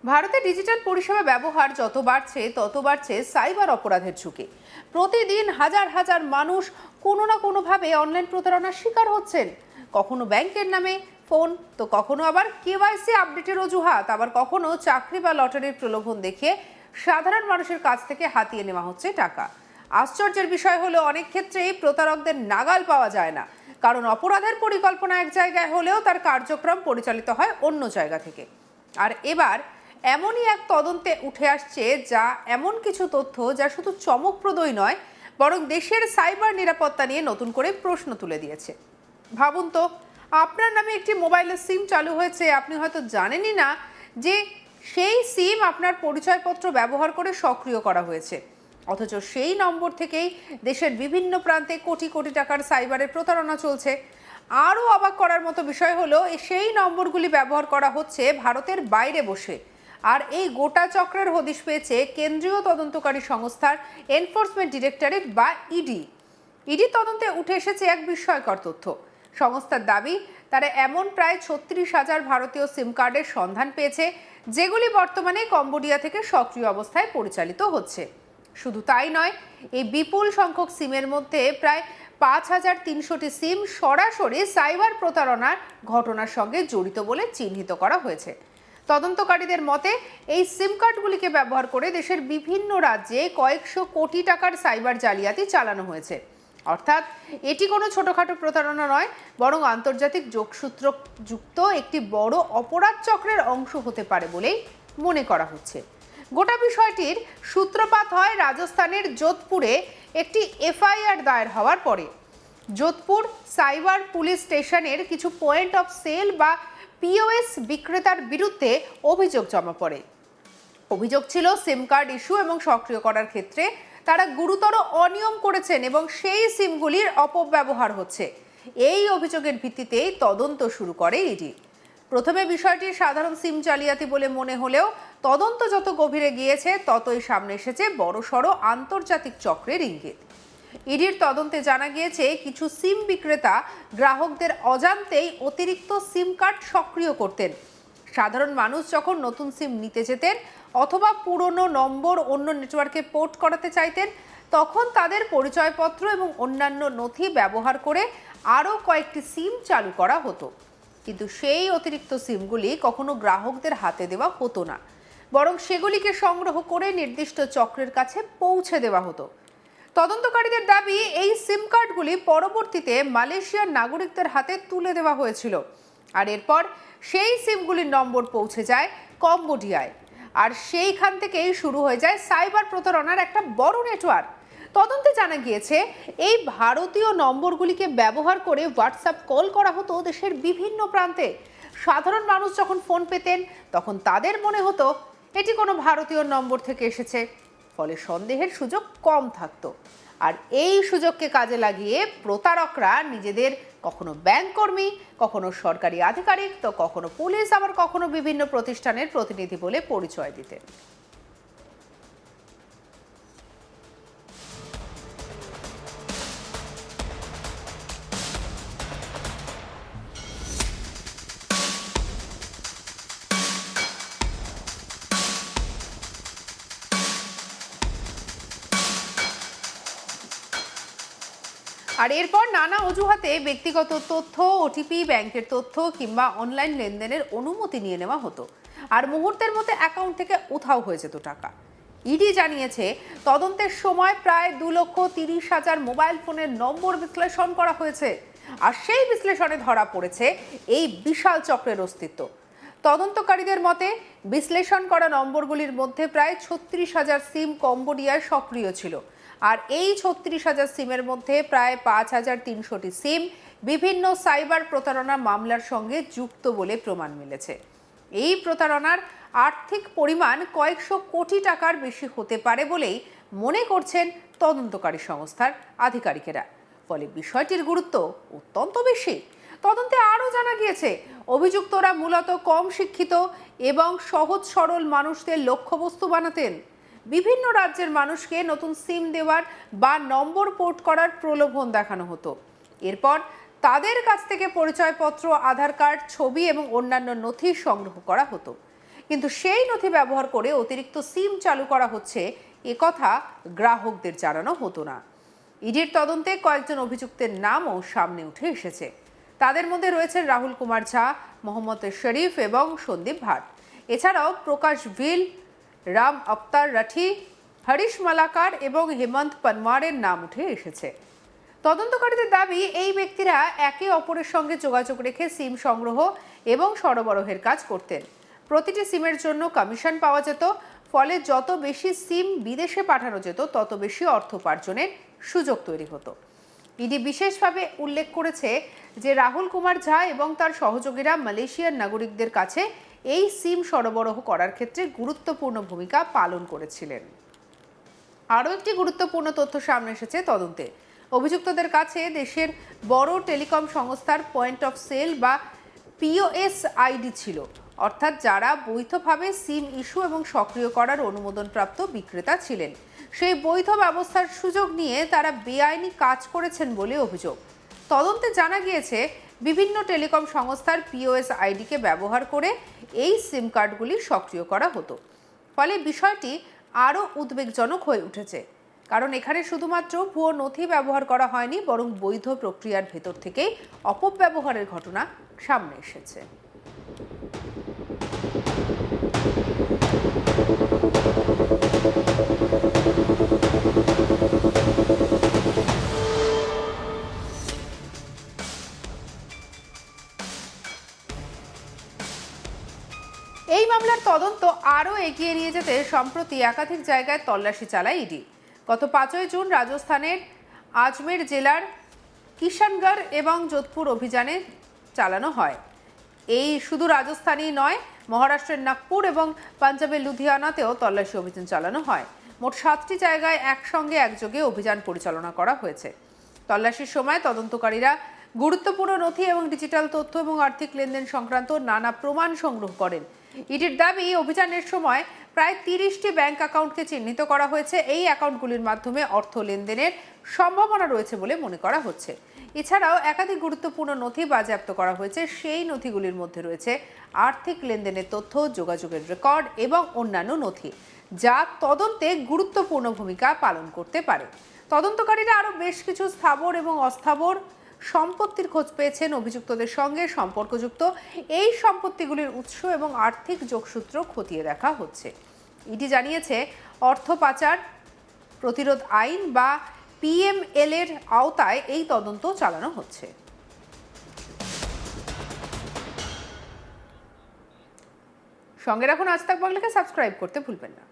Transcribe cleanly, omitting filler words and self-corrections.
ভারতে ডিজিটাল পরিষেবা ব্যবহার যত বাড়ছে সাইবার অপরাধের ঝুঁকি। প্রতিদিন হাজার হাজার মানুষ কোনো না কোনোভাবে অনলাইন প্রতারণার শিকার হচ্ছেন। কখনো ব্যাংকের নামে ফোন, তো কখনো আবার কেওয়াইসি আপডেটের অজুহাত, আবার কখনো চাকরি বা লটারির প্রলোভন দেখিয়ে সাধারণ মানুষের কাছ থেকে হাতিয়ে নেওয়া হচ্ছে টাকা। আশ্চর্যের বিষয় হলো অনেক ক্ষেত্রেই প্রতারকদের নাগাল পাওয়া যায় না, কারণ অপরাধের পরিকল্পনা এক জায়গায় হলেও তার কার্যক্রম পরিচালিত হয় অন্য জায়গা থেকে। আর এবার এমনই এক তদন্তে উঠে আসছে যা এমন কিছু তথ্য যা শুধু চমকপ্রদই নয়, বরং দেশের সাইবার নিরাপত্তা নিয়ে নতুন করে প্রশ্ন তুলে দিয়েছে। ভাবুন তো, আপনার নামে একটি মোবাইলের সিম চালু হয়েছে, আপনি হয়তো জানেনই না যে সেই সিম আপনার পরিচয়পত্র ব্যবহার করে সক্রিয় করা হয়েছে। অথচ সেই নম্বর থেকেই দেশের বিভিন্ন প্রান্তে কোটি কোটি টাকার সাইবারের প্রতারণা চলছে। আরও অবাক করার মতো বিষয় হলো সেই নম্বরগুলি ব্যবহার করা হচ্ছে ভারতের বাইরে বসে। আর এই গোটা চক্রের হদিশ পেয়েছে কেন্দ্রীয় তদন্তকারী সংস্থার এনফোর্সমেন্ট ডিরেক্টরেট বা ইডি তদন্তে উঠে এসেছে এক বিস্ময়কর তথ্য। সংস্থার দাবি, তারা এমন প্রায় 36,000 ভারতীয় সিম কার্ডের সন্ধান পেয়েছে যেগুলি বর্তমানে কম্বোডিয়া থেকে সক্রিয় অবস্থায় পরিচালিত হচ্ছে। শুধু তাই নয়, এই বিপুল সংখ্যক সিমের মধ্যে প্রায় 5,300টি সিম সরাসরি সাইবার প্রতারণার ঘটনার সঙ্গে জড়িত বলে চিহ্নিত করা হয়েছে। তদন্তকারীদের মতে এই সিম কার্ডগুলিকে ব্যবহার করে দেশের বিভিন্ন রাজ্যে কয়েকশো কোটি টাকার সাইবার জালিয়াতি চালানো হয়েছে। অর্থাৎ এটি কোনো ছোটখাটো প্রতারণা নয়, বরং আন্তর্জাতিক যোগসূত্র যুক্ত একটি বড় অপরাধ চক্রের অংশ হতে পারে বলেই মনে করা হচ্ছে। গোটা বিষয়টির সূত্রপাত হয় রাজস্থানের যোধপুরে একটি এফআইআর দায়ের হওয়ার পরে। যোধপুর সাইবার পুলিশ স্টেশনের কিছু পয়েন্ট অফ সেল বা পিওএস বিক্রেতার বিরুদ্ধে অভিযোগ জমা পড়ে। অভিযোগ ছিল সিম কার্ড ইস্যু এবং সক্রিয় করার ক্ষেত্রে তারা গুরুতর অনিয়ম করেছেন এবং সেই সিমগুলির অপব্যবহার হচ্ছে। এই অভিযোগের ভিত্তিতেই তদন্ত শুরু করে ইডি। প্রথমে বিষয়টি সাধারণ সিম জালিয়াতি বলে মনে হলেও তদন্ত যত গভীরে গিয়েছে ততই সামনে এসেছে বড়সড় আন্তর্জাতিক চক্রের ইঙ্গিত। ইডির তদন্তে জানা গিয়েছে কিছু সিম বিক্রেতা গ্রাহকদের অজান্তেই অতিরিক্ত সিম কার্ড সক্রিয় করতেন। সাধারণ মানুষ যখন নতুন সিম নিতে যেতেন অথবা পুরনো নম্বর অন্য নেটওয়ার্কে পোর্ট করাতে চাইতেন, তখন তাদের পরিচয়পত্র এবং অন্যান্য নথি ব্যবহার করে আরও কয়েকটি সিম চালু করা হতো। কিন্তু সেই অতিরিক্ত সিমগুলি কখনো গ্রাহকদের হাতে দেওয়া হতো না, বরং সেগুলিকে সংগ্রহ করে নির্দিষ্ট চক্রের কাছে পৌঁছে দেওয়া হতো। তদন্তকারীদের দাবি, এই সিম কার্ডগুলি পরবর্তীতে মালয়েশিয়ার নাগরিকদের হাতে তুলে দেওয়া হয়েছিল, আর এরপর সেই সিমগুলির নম্বর পৌঁছে যায় কম্বোডিয়ায়, আর সেইখান থেকেই শুরু হয়ে যায় সাইবার প্রতারণার একটা বড় নেটওয়ার্ক। তদন্তে জানা গিয়েছে এই ভারতীয় নম্বরগুলিকে ব্যবহার করে হোয়াটসঅ্যাপ কল করা হতো দেশের বিভিন্ন প্রান্তে। সাধারণ মানুষ যখন ফোন পেতেন তখন তাদের মনে হতো এটি কোনো ভারতীয় নম্বর থেকে এসেছে, ফলে সন্দেহের সুযোগ কম থাকতো। আর এই সুযোগকে কাজে লাগিয়ে প্রতারকরা নিজেদের কখনো ব্যাংক কর্মী, কখনো সরকারি আধিকারিক, তো কখনো পুলিশ, আবার কখনো বিভিন্ন প্রতিষ্ঠানের প্রতিনিধি বলে পরিচয় দিতেন। আর এরপর নানা অজুহাতে ব্যক্তিগত তথ্য, ওটিপি, ব্যাংকের তথ্য কিংবা অনলাইন লেনদেনের অনুমতি নিয়ে নেওয়া হতো, আর মুহূর্তের মধ্যে অ্যাকাউন্ট থেকে উধাও হয়ে যেত টাকা। ইডি জানিয়েছে তদন্তের সময় প্রায় 2,30,000 মোবাইল ফোনের নম্বর বিশ্লেষণ করা হয়েছে, আর সেই বিশ্লেষণে ধরা পড়েছে এই বিশাল চক্রের অস্তিত্ব। তদন্তকারীদের মতে বিশ্লেষণ করা নম্বরগুলির মধ্যে প্রায় 36,000 সিম কম্বোডিয়ায় সক্রিয় ছিল, আর এই 36,000 সিমের মধ্যে প্রায় 5,300টি সিম বিভিন্ন সাইবার প্রতারণা মামলার সঙ্গে যুক্ত বলে প্রমাণ মিলেছে। এই প্রতারণার আর্থিক পরিমাণ কয়েকশো কোটি টাকার বেশি হতে পারে বলেই মনে করছেন তদন্তকারী সংস্থার আধিকারিকেরা। ফলে বিষয়টির গুরুত্ব অত্যন্ত বেশি। তদন্তে আরও জানা গিয়েছে অভিযুক্তরা মূলত কম শিক্ষিত এবং সহজ সরল মানুষদের লক্ষ্যবস্তু বানাতেন। বিভিন্ন রাজ্যের মানুষকে নতুন সিম দেওয়ার বা নম্বর পোর্ট করার প্রলোভন দেখানো হতো। এরপর তাদের কাছ থেকে পরিচয়পত্র, আধার কার্ড, ছবি এবং অন্যান্য নথি সংগ্রহ করা হতো। কিন্তু সেই নথি ব্যবহার করে অতিরিক্ত সিম চালু করা হচ্ছে একথা গ্রাহকদের জানানো হতো না। ইডির তদন্তে কয়েকজন অভিযুক্তের নামও সামনে উঠে এসেছে। তাদের মধ্যে রয়েছেন রাহুল কুমার ঝা, মোহাম্মদ শরীফ এবং সন্দীপ ভাট। এছাড়াও প্রকাশ ভিল, রাম আক্তার রাঠি, হরিশ মালাকার এবং হেমন্ত পনওয়ারের নাম উঠে এসেছে। তদন্তকারীদের দাবি, এই ব্যক্তিরা একে অপরের সঙ্গে যোগাযোগ রেখে সিম সংগ্রহ এবং সরবরাহের কাজ করতেন। প্রতিটি সিমের জন্য কমিশন পাওয়া যেত, ফলে যত বেশি সিম বিদেশে পাঠানো যেত তত বেশি অর্থ উপার্জনের সুযোগ তৈরি হতো। ইডি বিশেষভাবে উল্লেখ করেছে যে রাহুল কুমার ঝা এবং তার সহযোগীরা মালয়েশিয়ার নাগরিকদের কাছে এই সিম সরবরাহ করার ক্ষেত্রে গুরুত্বপূর্ণ ভূমিকা পালন করেছিলেন। আরও একটি গুরুত্বপূর্ণ তথ্য সামনে এসেছে তদন্তে। অভিযুক্তদের কাছে দেশের বড় টেলিকম সংস্থার পয়েন্ট অফ সেল বা পিওএস আইডি ছিল, অর্থাৎ যারা বৈধভাবে সিম ইস্যু এবং সক্রিয় করার অনুমোদনপ্রাপ্ত বিক্রেতা ছিলেন। সেই বৈধ ব্যবস্থার সুযোগ নিয়ে তারা বেআইনি কাজ করেছেন বলে অভিযোগ। তদন্তে জানা গিয়েছে, বিভিন্ন টেলিকম সংস্থার পিওএস আইডিকে ব্যবহার করে এই সিম কার্ডগুলি সক্রিয় করা হতো। ফলে বিষয়টি আরও উদ্বেগজনক হয়ে উঠেছে, কারণ এখানে শুধুমাত্র ভুয়ো নথি ব্যবহার করা হয়নি, বরং বৈধ প্রক্রিয়ার ভেতর থেকেই অপব্যবহারের ঘটনা সামনে এসেছে। এই মামলার তদন্ত আরও এগিয়ে নিয়ে যেতে সম্প্রতি একাধিক জায়গায় তল্লাশি চালায় ইডি। গত 5ই জুন রাজস্থানের আজমের জেলার কিষানগড় এবং যোধপুর অভিযানে চালানো হয়। এই শুধু রাজস্থানই নয়, মহারাষ্ট্রের নাগপুর এবং পাঞ্জাবের লুধিয়ানাতেও তল্লাশি অভিযান চালানো হয়। মোট 7টি জায়গায় একসঙ্গে একযোগে অভিযান পরিচালনা করা হয়েছে। তল্লাশির সময় তদন্তকারীরা গুরুত্বপূর্ণ নথি এবং ডিজিটাল তথ্য এবং আর্থিক লেনদেন সংক্রান্ত নানা প্রমাণ সংগ্রহ করেন। ইডির দাবি, অভিযানের সময় প্রায় 30টি ব্যাংক অ্যাকাউন্টকে চিহ্নিত করা হয়েছে। এই অ্যাকাউন্টগুলির মাধ্যমে অর্থ লেনদেনের সম্ভাবনা রয়েছে বলে মনে করা হচ্ছে। এছাড়াও একাধিক গুরুত্বপূর্ণ নথি বাজেয়াপ্ত করা হয়েছে। সেই নথিগুলির মধ্যে রয়েছে আর্থিক লেনদেনের তথ্য, যোগাযোগের রেকর্ড এবং অন্যান্য নথি, যা তদন্তে গুরুত্বপূর্ণ ভূমিকা পালন করতে পারে। তদন্তকারীরা আরও বেশ কিছু স্থাবর এবং অস্থাবর সম্পত্তির খোঁজ পেয়েছেন অভিযুক্তদের সঙ্গে সম্পর্কযুক্ত। এই সম্পত্তিগুলির উৎস এবং আর্থিক যোগসূত্র খতিয়ে দেখা হচ্ছে। ইডি জানিয়েছে, অর্থ পাচার প্রতিরোধ আইন বা পিএমএল এর আওতায় এই তদন্ত চালানো হচ্ছে। সঙ্গে রাখুন আজ তাক বাংলাকে, সাবস্ক্রাইব করতে ভুলবেন না।